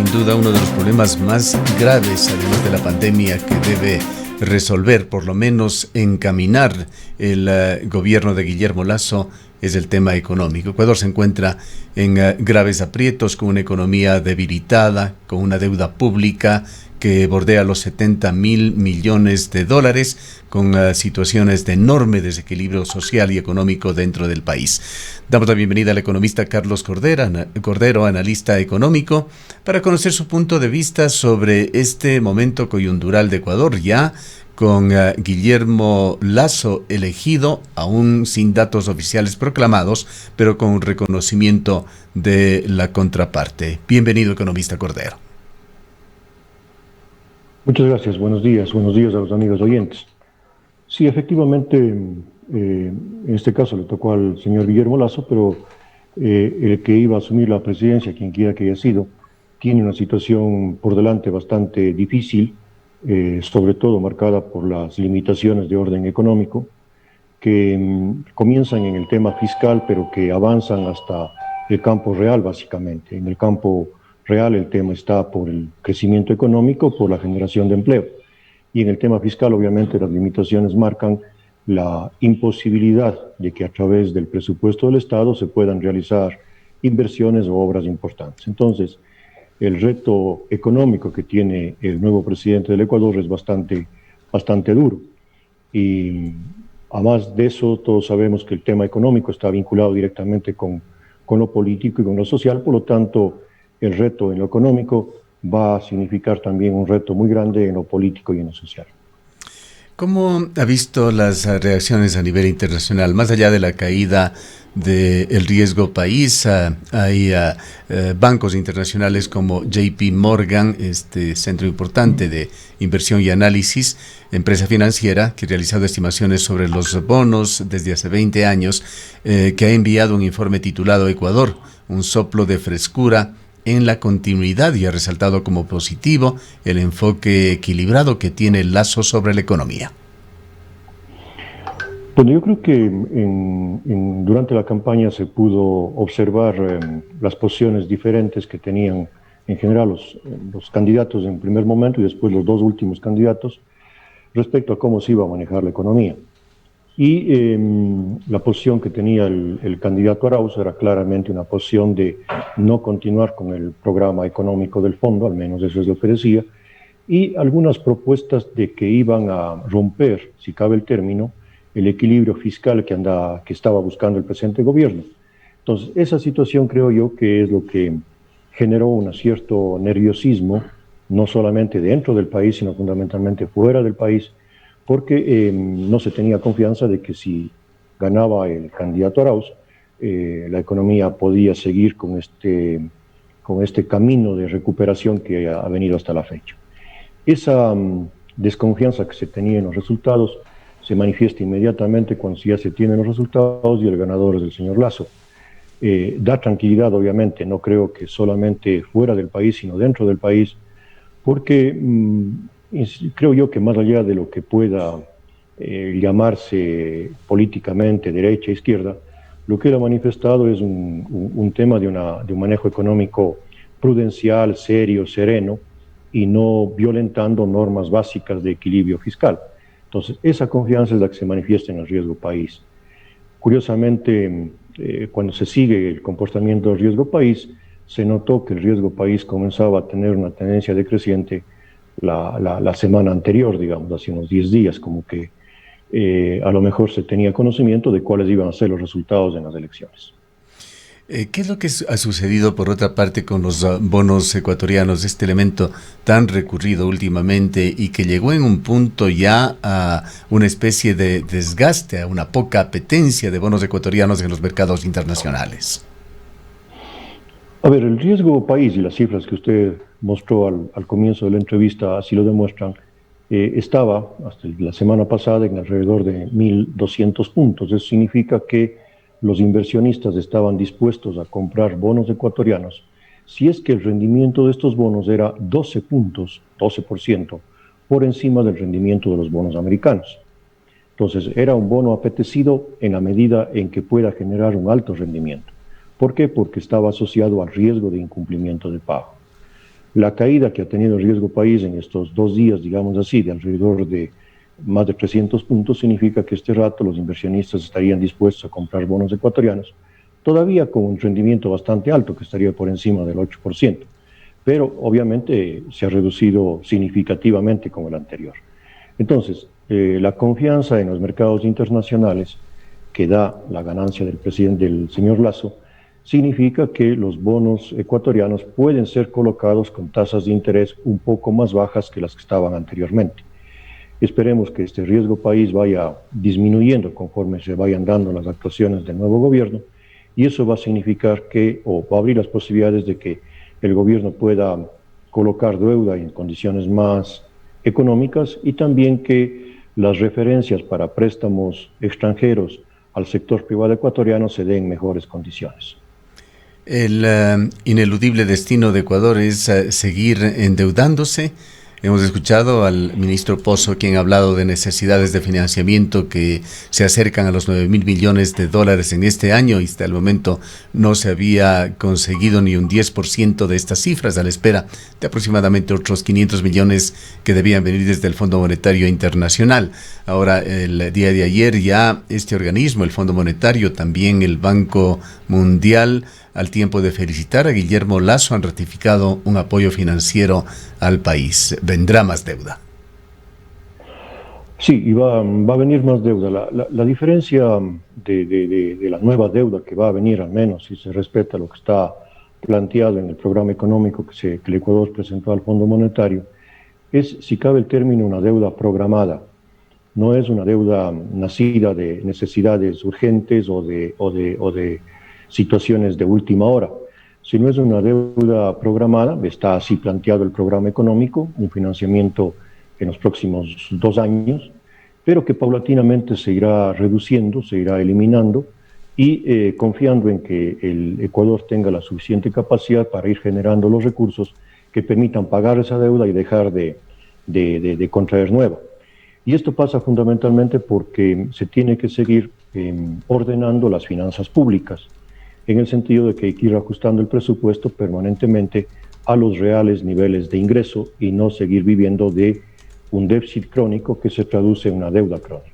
sin duda uno de los problemas más graves, además de la pandemia, que debe resolver, por lo menos encaminar el gobierno de Guillermo Lasso, es el tema económico. Ecuador se encuentra en graves aprietos, con una economía debilitada, con una deuda pública que bordea los 70.000 millones de dólares, con situaciones de enorme desequilibrio social y económico dentro del país. Damos la bienvenida al economista Carlos Cordero, analista económico, para conocer su punto de vista sobre este momento coyuntural de Ecuador, ya con Guillermo Lasso elegido, aún sin datos oficiales proclamados, pero con reconocimiento de la contraparte. Bienvenido, economista Cordero. Muchas gracias, buenos días a los amigos oyentes. Sí, efectivamente, en este caso le tocó al señor Guillermo Lasso, pero el que iba a asumir la presidencia, quien quiera que haya sido, tiene una situación por delante bastante difícil, sobre todo marcada por las limitaciones de orden económico, que comienzan en el tema fiscal, pero que avanzan hasta el campo real, básicamente. En el campo real el tema está por el crecimiento económico, por la generación de empleo. Y en el tema fiscal, obviamente, las limitaciones marcan la imposibilidad de que a través del presupuesto del Estado se puedan realizar inversiones o obras importantes. Entonces, el reto económico que tiene el nuevo presidente del Ecuador es bastante duro. Y además de eso, todos sabemos que el tema económico está vinculado directamente con lo político y con lo social, por lo tanto, el reto en lo económico va a significar también un reto muy grande en lo político y en lo social. ¿Cómo ha visto las reacciones a nivel internacional? Más allá de la caída del riesgo país, hay bancos internacionales como JP Morgan, este centro importante de inversión y análisis, empresa financiera que ha realizado estimaciones sobre los bonos desde hace 20 años, que ha enviado un informe titulado Ecuador, un soplo de frescura en la continuidad, y ha resaltado como positivo el enfoque equilibrado que tiene Lasso sobre la economía. Bueno, yo creo que durante la campaña se pudo observar las posiciones diferentes que tenían en general los candidatos en primer momento y después los dos últimos candidatos respecto a cómo se iba a manejar la economía. Y la posición que tenía el candidato Arauz era claramente una posición de no continuar con el programa económico del fondo, al menos eso es lo que decía, y algunas propuestas de que iban a romper, si cabe el término, el equilibrio fiscal que estaba buscando el presente gobierno. Entonces, esa situación creo yo que es lo que generó un cierto nerviosismo, no solamente dentro del país, sino fundamentalmente fuera del país, porque no se tenía confianza de que si ganaba el candidato Arauz, la economía podía seguir con este camino de recuperación que ha venido hasta la fecha. Esa desconfianza que se tenía en los resultados se manifiesta inmediatamente cuando ya se tienen los resultados y el ganador es el señor Lasso. Da tranquilidad, obviamente, no creo que solamente fuera del país, sino dentro del país, porque creo yo que más allá de lo que pueda llamarse políticamente derecha e izquierda, lo que él ha manifestado es un tema de un manejo económico prudencial, serio, sereno, y no violentando normas básicas de equilibrio fiscal. Entonces, esa confianza es la que se manifiesta en el riesgo país. Curiosamente, cuando se sigue el comportamiento del riesgo país, se notó que el riesgo país comenzaba a tener una tendencia decreciente la semana anterior, digamos, hace unos 10 días, como que a lo mejor se tenía conocimiento de cuáles iban a ser los resultados en las elecciones. ¿Qué es lo que ha sucedido, por otra parte, con los bonos ecuatorianos, este elemento tan recurrido últimamente y que llegó en un punto ya a una especie de desgaste, a una poca apetencia de bonos ecuatorianos en los mercados internacionales? A ver, el riesgo país y las cifras que usted mostró al comienzo de la entrevista así lo demuestran. Estaba hasta la semana pasada en alrededor de 1.200 puntos. Eso significa que los inversionistas estaban dispuestos a comprar bonos ecuatorianos si es que el rendimiento de estos bonos era 12 puntos, 12%, por encima del rendimiento de los bonos americanos. Entonces, era un bono apetecido en la medida en que pueda generar un alto rendimiento. ¿Por qué? Porque estaba asociado al riesgo de incumplimiento de pago. La caída que ha tenido el riesgo país en estos 2 días, digamos así, de alrededor de más de 300 puntos, significa que este rato los inversionistas estarían dispuestos a comprar bonos ecuatorianos, todavía con un rendimiento bastante alto, que estaría por encima del 8%, pero obviamente se ha reducido significativamente con el anterior. Entonces, la confianza en los mercados internacionales que da la ganancia del presidente, del señor Lasso, significa que los bonos ecuatorianos pueden ser colocados con tasas de interés un poco más bajas que las que estaban anteriormente. Esperemos que este riesgo país vaya disminuyendo conforme se vayan dando las actuaciones del nuevo gobierno, y eso va a significar que, o va a abrir las posibilidades de que el gobierno pueda colocar deuda en condiciones más económicas, y también que las referencias para préstamos extranjeros al sector privado ecuatoriano se den en mejores condiciones. El ineludible destino de Ecuador es seguir endeudándose. Hemos escuchado al ministro Pozo, quien ha hablado de necesidades de financiamiento que se acercan a los 9.000 millones de dólares en este año, y hasta el momento no se había conseguido ni un 10% de estas cifras, a la espera de aproximadamente otros 500 millones que debían venir desde el Fondo Monetario Internacional. Ahora, el día de ayer, ya este organismo, el Fondo Monetario, también el Banco Mundial, al tiempo de felicitar a Guillermo Lasso, han ratificado un apoyo financiero al país. ¿Vendrá más deuda? Sí, y va a venir más deuda. La diferencia de la nueva deuda que va a venir, al menos si se respeta lo que está planteado en el programa económico que el Ecuador presentó al Fondo Monetario, es, si cabe el término, una deuda programada. No es una deuda nacida de necesidades urgentes o de situaciones de última hora, sino es una deuda programada. Está así planteado el programa económico, un financiamiento en los próximos 2 años, pero que paulatinamente se irá reduciendo, se irá eliminando, y confiando en que el Ecuador tenga la suficiente capacidad para ir generando los recursos que permitan pagar esa deuda y dejar de contraer nueva. Y esto pasa fundamentalmente porque se tiene que seguir ordenando las finanzas públicas, en el sentido de que hay que ir ajustando el presupuesto permanentemente a los reales niveles de ingreso y no seguir viviendo de un déficit crónico que se traduce en una deuda crónica.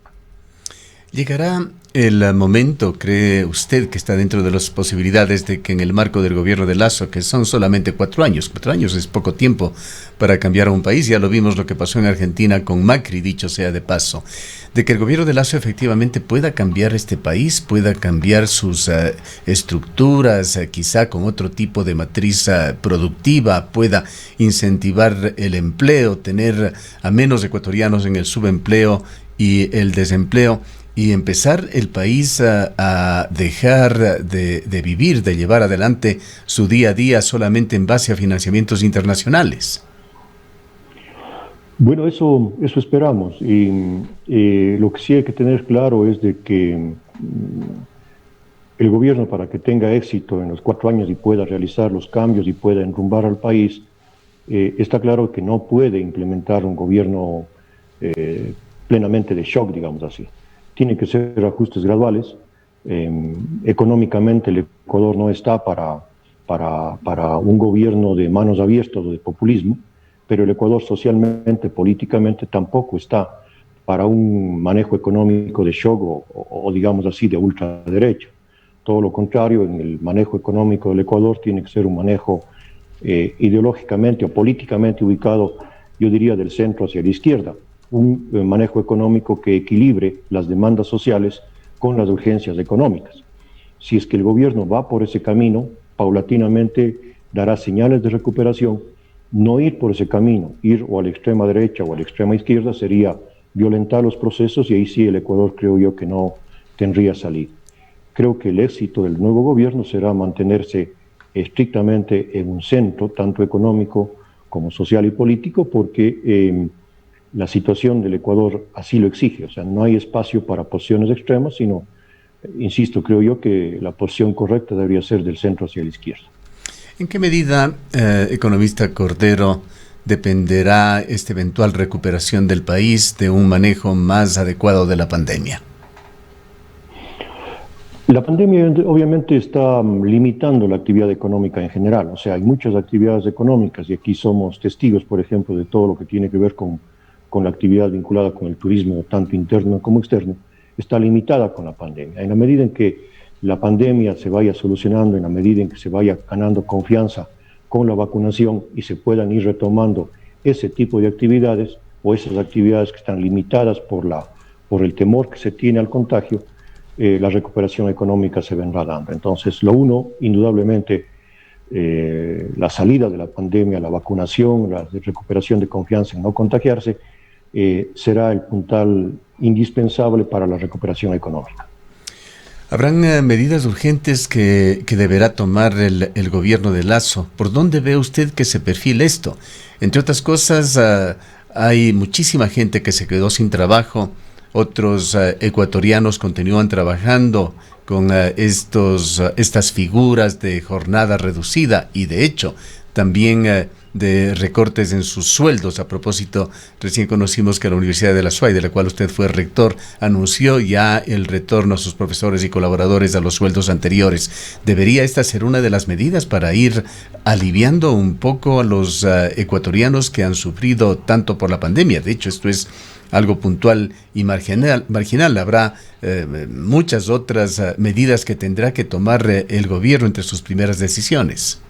¿Llegará el momento, cree usted, que está dentro de las posibilidades de que en el marco del gobierno de Lasso, que son solamente 4 años, 4 años es poco tiempo para cambiar a un país, ya lo vimos lo que pasó en Argentina con Macri, dicho sea de paso, de que el gobierno de Lasso efectivamente pueda cambiar este país, pueda cambiar sus estructuras, quizá con otro tipo de matriz productiva, pueda incentivar el empleo, tener a menos ecuatorianos en el subempleo y el desempleo, y empezar el país a dejar de vivir, de llevar adelante su día a día solamente en base a financiamientos internacionales? Bueno, eso esperamos, y lo que sí hay que tener claro es de que el gobierno, para que tenga éxito en los 4 años y pueda realizar los cambios y pueda enrumbar al país, está claro que no puede implementar un gobierno plenamente de shock, digamos así. Tiene que ser ajustes graduales. Económicamente el Ecuador no está para un gobierno de manos abiertas o de populismo, pero el Ecuador socialmente, políticamente, tampoco está para un manejo económico de shock o digamos así, de ultraderecha. Todo lo contrario, en el manejo económico del Ecuador tiene que ser un manejo ideológicamente o políticamente ubicado, yo diría, del centro hacia la izquierda. Un manejo económico que equilibre las demandas sociales con las urgencias económicas. Si es que el gobierno va por ese camino, paulatinamente dará señales de recuperación. No ir por ese camino, ir o a la extrema derecha o a la extrema izquierda, sería violentar los procesos, y ahí sí el Ecuador, creo yo, que no tendría salida. Creo que el éxito del nuevo gobierno será mantenerse estrictamente en un centro, tanto económico como social y político, porque la situación del Ecuador así lo exige. O sea, no hay espacio para posiciones extremas, sino, insisto, creo yo que la posición correcta debería ser del centro hacia la izquierda. ¿En qué medida, economista Cordero, dependerá esta eventual recuperación del país de un manejo más adecuado de la pandemia? La pandemia obviamente está limitando la actividad económica en general, o sea, hay muchas actividades económicas y aquí somos testigos, por ejemplo, de todo lo que tiene que ver con la actividad vinculada con el turismo, tanto interno como externo, está limitada con la pandemia. En la medida en que la pandemia se vaya solucionando, en la medida en que se vaya ganando confianza con la vacunación y se puedan ir retomando ese tipo de actividades o esas actividades que están limitadas por el temor que se tiene al contagio, la recuperación económica se vendrá dando. Entonces, lo uno, indudablemente, la salida de la pandemia, la vacunación, la recuperación de confianza en no contagiarse, será el puntal indispensable para la recuperación económica. ¿Habrán medidas urgentes que deberá tomar el gobierno de Lasso? ¿Por dónde ve usted que se perfila esto? Entre otras cosas, hay muchísima gente que se quedó sin trabajo. Otros ecuatorianos continúan trabajando con estas figuras de jornada reducida y de hecho también de recortes en sus sueldos. A propósito, recién conocimos que la Universidad de la SUAY, de la cual usted fue rector, anunció ya el retorno a sus profesores y colaboradores a los sueldos anteriores. ¿Debería esta ser una de las medidas para ir aliviando un poco a los ecuatorianos que han sufrido tanto por la pandemia? De hecho, esto es algo puntual y marginal. Habrá muchas otras medidas que tendrá que tomar el gobierno entre sus primeras decisiones.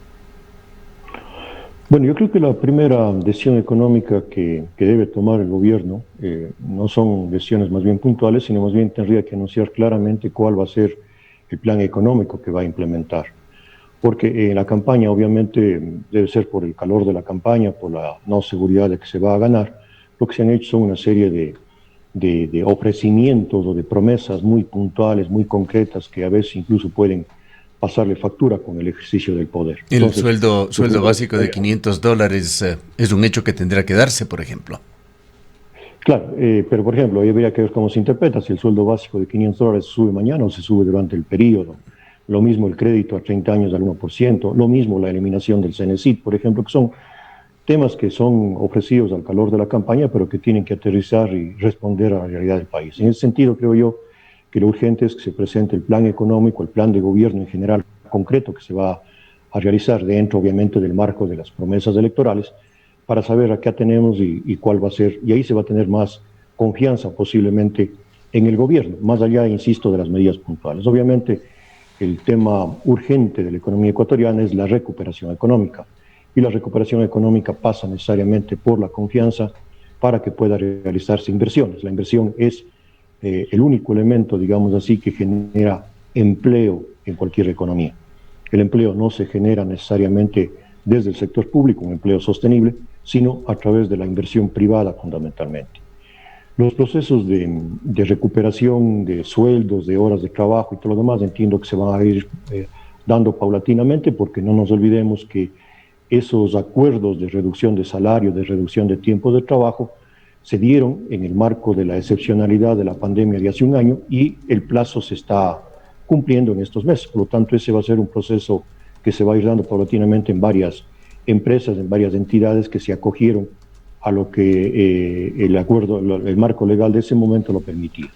Bueno, yo creo que la primera decisión económica que debe tomar el gobierno no son decisiones más bien puntuales, sino más bien tendría que anunciar claramente cuál va a ser el plan económico que va a implementar. Porque en la campaña, obviamente, debe ser por el calor de la campaña, por la no seguridad de que se va a ganar, lo que se han hecho son una serie de ofrecimientos o de promesas muy puntuales, muy concretas, que a veces incluso pueden pasarle factura con el ejercicio del poder. Entonces, el sueldo básico de $500 es un hecho que tendrá que darse, por ejemplo. Claro, pero por ejemplo, ahí habría que ver cómo se interpreta, si el sueldo básico de $500 se sube mañana o se sube durante el periodo. Lo mismo el crédito a 30 años al 1%, lo mismo la eliminación del CENESID, por ejemplo, que son temas que son ofrecidos al calor de la campaña, pero que tienen que aterrizar y responder a la realidad del país. En ese sentido, creo yo que lo urgente es que se presente el plan económico, el plan de gobierno en general concreto que se va a realizar dentro, obviamente, del marco de las promesas electorales, para saber a qué atenemos y cuál va a ser, y ahí se va a tener más confianza posiblemente en el gobierno, más allá, insisto, de las medidas puntuales. Obviamente, el tema urgente de la economía ecuatoriana es la recuperación económica, y la recuperación económica pasa necesariamente por la confianza para que pueda realizarse inversiones. La inversión es el único elemento, digamos así, que genera empleo en cualquier economía. El empleo no se genera necesariamente desde el sector público, un empleo sostenible, sino a través de la inversión privada fundamentalmente. Los procesos de recuperación de sueldos, de horas de trabajo y todo lo demás, entiendo que se van a ir dando paulatinamente, porque no nos olvidemos que esos acuerdos de reducción de salario, de reducción de tiempo de trabajo, se dieron en el marco de la excepcionalidad de la pandemia de hace un año y el plazo se está cumpliendo en estos meses. Por lo tanto, ese va a ser un proceso que se va a ir dando paulatinamente en varias empresas, en varias entidades que se acogieron a lo que el acuerdo, el marco legal de ese momento lo permitía.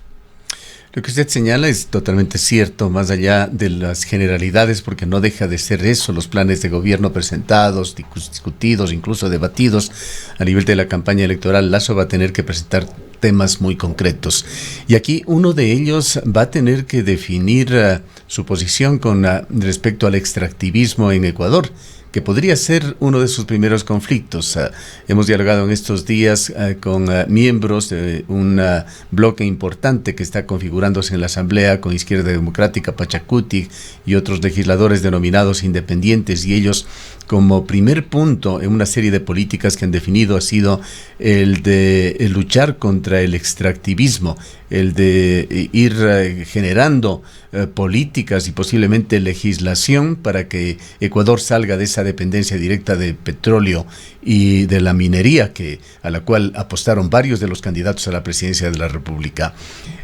Lo que usted señala es totalmente cierto, más allá de las generalidades, porque no deja de ser eso, los planes de gobierno presentados, discutidos, incluso debatidos a nivel de la campaña electoral. Lasso va a tener que presentar temas muy concretos. Y aquí uno de ellos va a tener que definir su posición con respecto al extractivismo en Ecuador, que podría ser uno de sus primeros conflictos. Hemos dialogado en estos días con miembros de un bloque importante que está configurándose en la Asamblea con Izquierda Democrática, Pachacuti y otros legisladores denominados independientes, y ellos, como primer punto en una serie de políticas que han definido, ha sido el de luchar contra el extractivismo, el de ir generando políticas y posiblemente legislación para que Ecuador salga de esa dependencia directa de petróleo y de la minería a la cual apostaron varios de los candidatos a la presidencia de la República.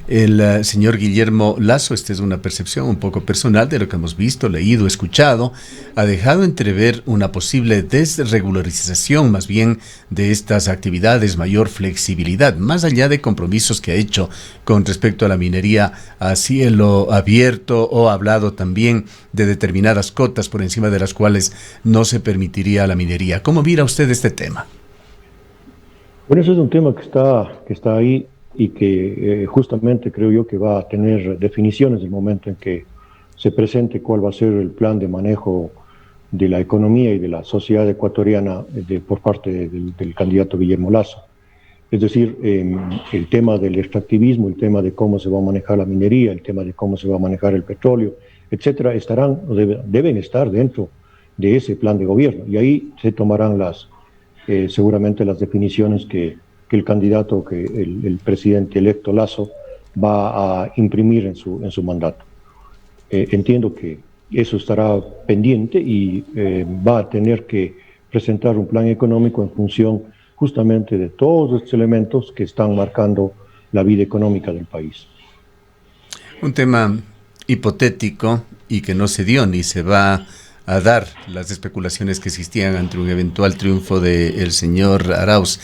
El señor Guillermo Lasso, esta es una percepción un poco personal de lo que hemos visto, leído, escuchado, ha dejado entrever una posible desregularización más bien de estas actividades, mayor flexibilidad, más allá de compromisos que ha hecho con respecto a la minería a cielo abierto, o ha hablado también de determinadas cotas por encima de las cuales no se permitiría la minería? ¿Cómo mira usted este tema? Bueno, eso es un tema que está ahí y que justamente creo yo que va a tener definiciones en el momento en que se presente cuál va a ser el plan de manejo de la economía y de la sociedad ecuatoriana por parte del candidato Guillermo Lasso. Es decir, el tema del extractivismo, el tema de cómo se va a manejar la minería, el tema de cómo se va a manejar el petróleo, etcétera, estarán o deben estar dentro de ese plan de gobierno. Y ahí se tomarán seguramente las definiciones que el candidato, que el presidente electo Lasso va a imprimir en su mandato. Entiendo que eso estará pendiente y va a tener que presentar un plan económico en función justamente de todos estos elementos que están marcando la vida económica del país. Un tema hipotético y que no se dio ni se va a dar, las especulaciones que existían ante un eventual triunfo del señor Arauz.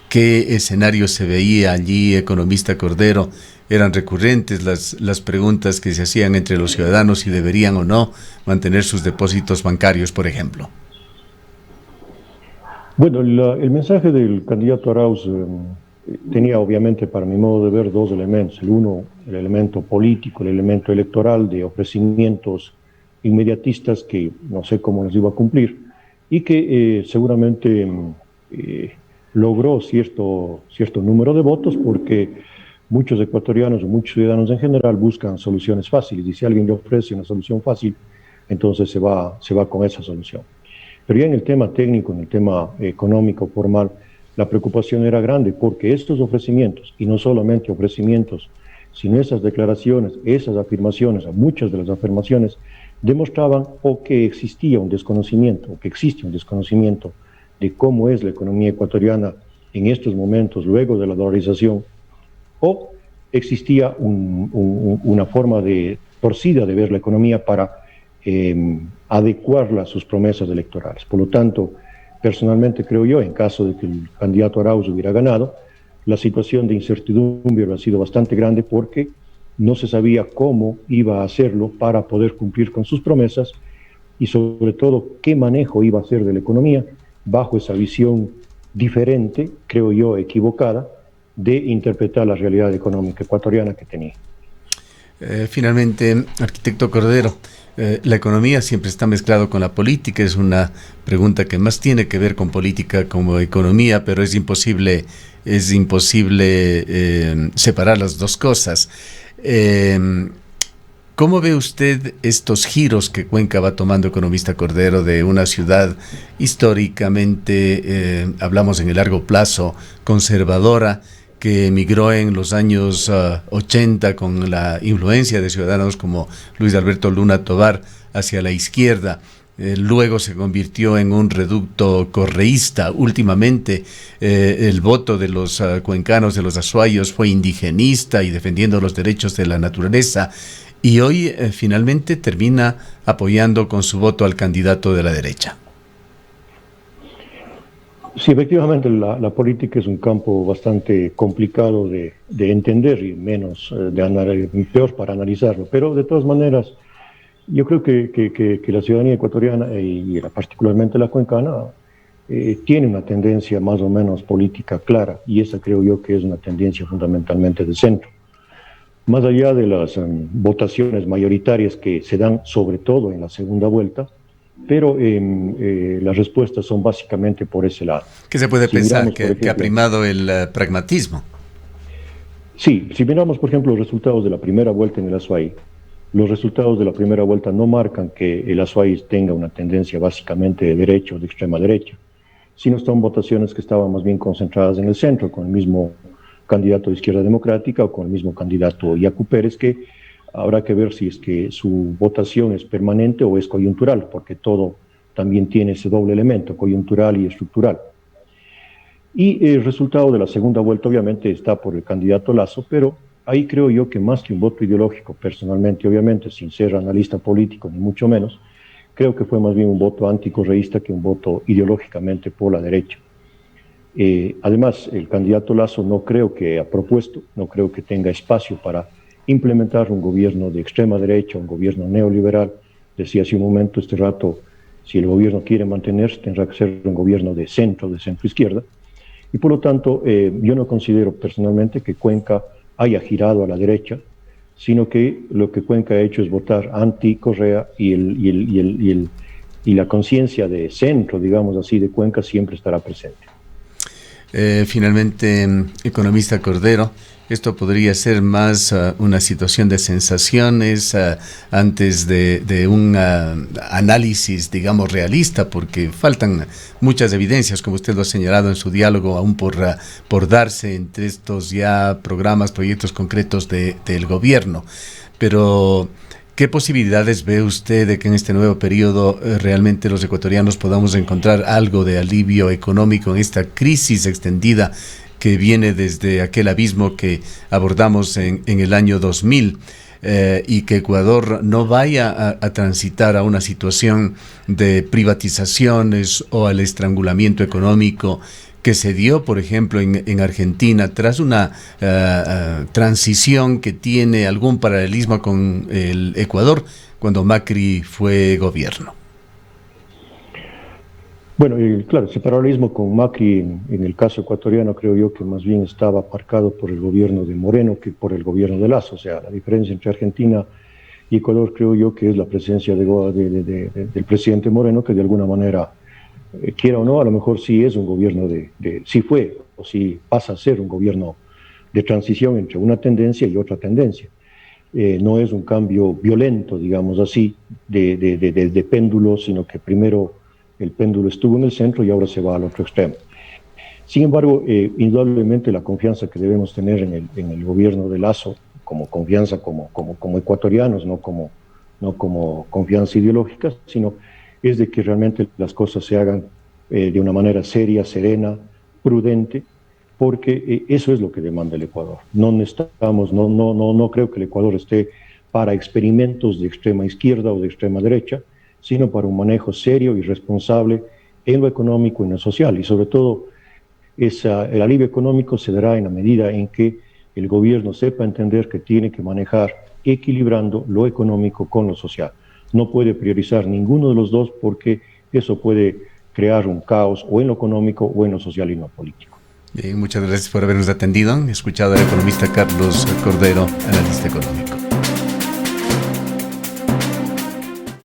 ¿Qué escenario se veía allí, economista Cordero? Eran recurrentes las preguntas que se hacían entre los ciudadanos si deberían o no mantener sus depósitos bancarios, por ejemplo. Bueno, el mensaje del candidato Arauz tenía obviamente, para mi modo de ver, dos elementos. El elemento político, el elemento electoral de ofrecimientos inmediatistas que no sé cómo los iba a cumplir, y que seguramente logró cierto número de votos, porque muchos ecuatorianos o muchos ciudadanos en general buscan soluciones fáciles, y si alguien le ofrece una solución fácil, entonces se va con esa solución. Pero ya en el tema técnico, en el tema económico, formal, la preocupación era grande, porque estos ofrecimientos, y no solamente ofrecimientos, sino esas declaraciones, esas afirmaciones, muchas de las afirmaciones, demostraban o que existía un desconocimiento, o que existe un desconocimiento de cómo es la economía ecuatoriana en estos momentos, luego de la dolarización, o existía una forma torcida de ver la economía para adecuarla a sus promesas electorales. Por lo tanto, personalmente creo yo, en caso de que el candidato Arauz hubiera ganado, la situación de incertidumbre hubiera sido bastante grande, porque no se sabía cómo iba a hacerlo para poder cumplir con sus promesas, y sobre todo qué manejo iba a hacer de la economía bajo esa visión diferente, creo yo, equivocada, de interpretar la realidad económica ecuatoriana que tenía. Finalmente, arquitecto Cordero, la economía siempre está mezclado con la política. Es una pregunta que más tiene que ver con política como economía, pero es imposible separar las dos cosas. ¿Cómo ve usted estos giros que Cuenca va tomando, economista Cordero, de una ciudad históricamente, hablamos en el largo plazo, conservadora, que emigró en los años 80 con la influencia de ciudadanos como Luis Alberto Luna Tovar hacia la izquierda? Luego se convirtió en un reducto correísta. Últimamente el voto de los cuencanos, de los azuayos, fue indigenista y defendiendo los derechos de la naturaleza, y hoy finalmente termina apoyando con su voto al candidato de la derecha. Sí, efectivamente la política es un campo bastante complicado de entender, y peor para analizarlo, pero de todas maneras yo creo que la ciudadanía ecuatoriana, y particularmente la cuencana, tiene una tendencia más o menos política clara, y esa creo yo que es una tendencia fundamentalmente de centro. Más allá de las votaciones mayoritarias que se dan sobre todo en la segunda vuelta, pero las respuestas son básicamente por ese lado. ¿Qué se puede pensar? ¿Que ha primado el pragmatismo? Sí, si miramos por ejemplo los resultados de la primera vuelta en el Azuay, los resultados de la primera vuelta no marcan que el Azuay tenga una tendencia básicamente de derecha o de extrema derecha, sino son votaciones que estaban más bien concentradas en el centro, con el mismo candidato de Izquierda Democrática o con el mismo candidato Yacu Pérez, que habrá que ver si es que su votación es permanente o es coyuntural, porque todo también tiene ese doble elemento, coyuntural y estructural. Y el resultado de la segunda vuelta obviamente está por el candidato Lasso, pero ahí creo yo que más que un voto ideológico, personalmente obviamente, sin ser analista político ni mucho menos, creo que fue más bien un voto anticorreísta que un voto ideológicamente por la derecha. Además, el candidato Lasso no creo que ha propuesto, no creo que tenga espacio para implementar un gobierno de extrema derecha, un gobierno neoliberal. Decía hace un momento, este rato, si el gobierno quiere mantenerse, tendrá que ser un gobierno de centro izquierda. Y por lo tanto, yo no considero personalmente que Cuenca haya girado a la derecha, sino que lo que Cuenca ha hecho es votar anti-Correa y la conciencia de centro, digamos así, de Cuenca siempre estará presente. Finalmente, economista Cordero, esto podría ser más una situación de sensaciones antes de un análisis, digamos, realista, porque faltan muchas evidencias, como usted lo ha señalado en su diálogo, aún por darse entre estos ya programas, proyectos concretos del gobierno. Pero ¿qué posibilidades ve usted de que en este nuevo periodo realmente los ecuatorianos podamos encontrar algo de alivio económico en esta crisis extendida que viene desde aquel abismo que abordamos en el año 2000 y que Ecuador no vaya a transitar a una situación de privatizaciones o al estrangulamiento económico que se dio, por ejemplo, en Argentina, tras una transición que tiene algún paralelismo con el Ecuador, cuando Macri fue gobierno? Bueno, claro, ese paralelismo con Macri en el caso ecuatoriano creo yo que más bien estaba aparcado por el gobierno de Moreno que por el gobierno de Lasso. O sea, la diferencia entre Argentina y Ecuador creo yo que es la presencia del presidente Moreno, que de alguna manera, quiera o no, a lo mejor sí es un gobierno sí fue o sí pasa a ser un gobierno de transición entre una tendencia y otra tendencia. No es un cambio violento, digamos así, de péndulo, sino que primero el péndulo estuvo en el centro y ahora se va al otro extremo. Sin embargo, indudablemente la confianza que debemos tener en el gobierno de Lasso, como confianza como ecuatorianos, no como confianza ideológica, sino es de que realmente las cosas se hagan de una manera seria, serena, prudente, porque eso es lo que demanda el Ecuador. No creo que el Ecuador esté para experimentos de extrema izquierda o de extrema derecha, sino para un manejo serio y responsable en lo económico y en lo social. Y sobre todo, el alivio económico se dará en la medida en que el gobierno sepa entender que tiene que manejar equilibrando lo económico con lo social. No puede priorizar ninguno de los dos porque eso puede crear un caos o en lo económico o en lo social y en lo político. Bien, muchas gracias por habernos atendido. He escuchado al economista Carlos Cordero, analista económico.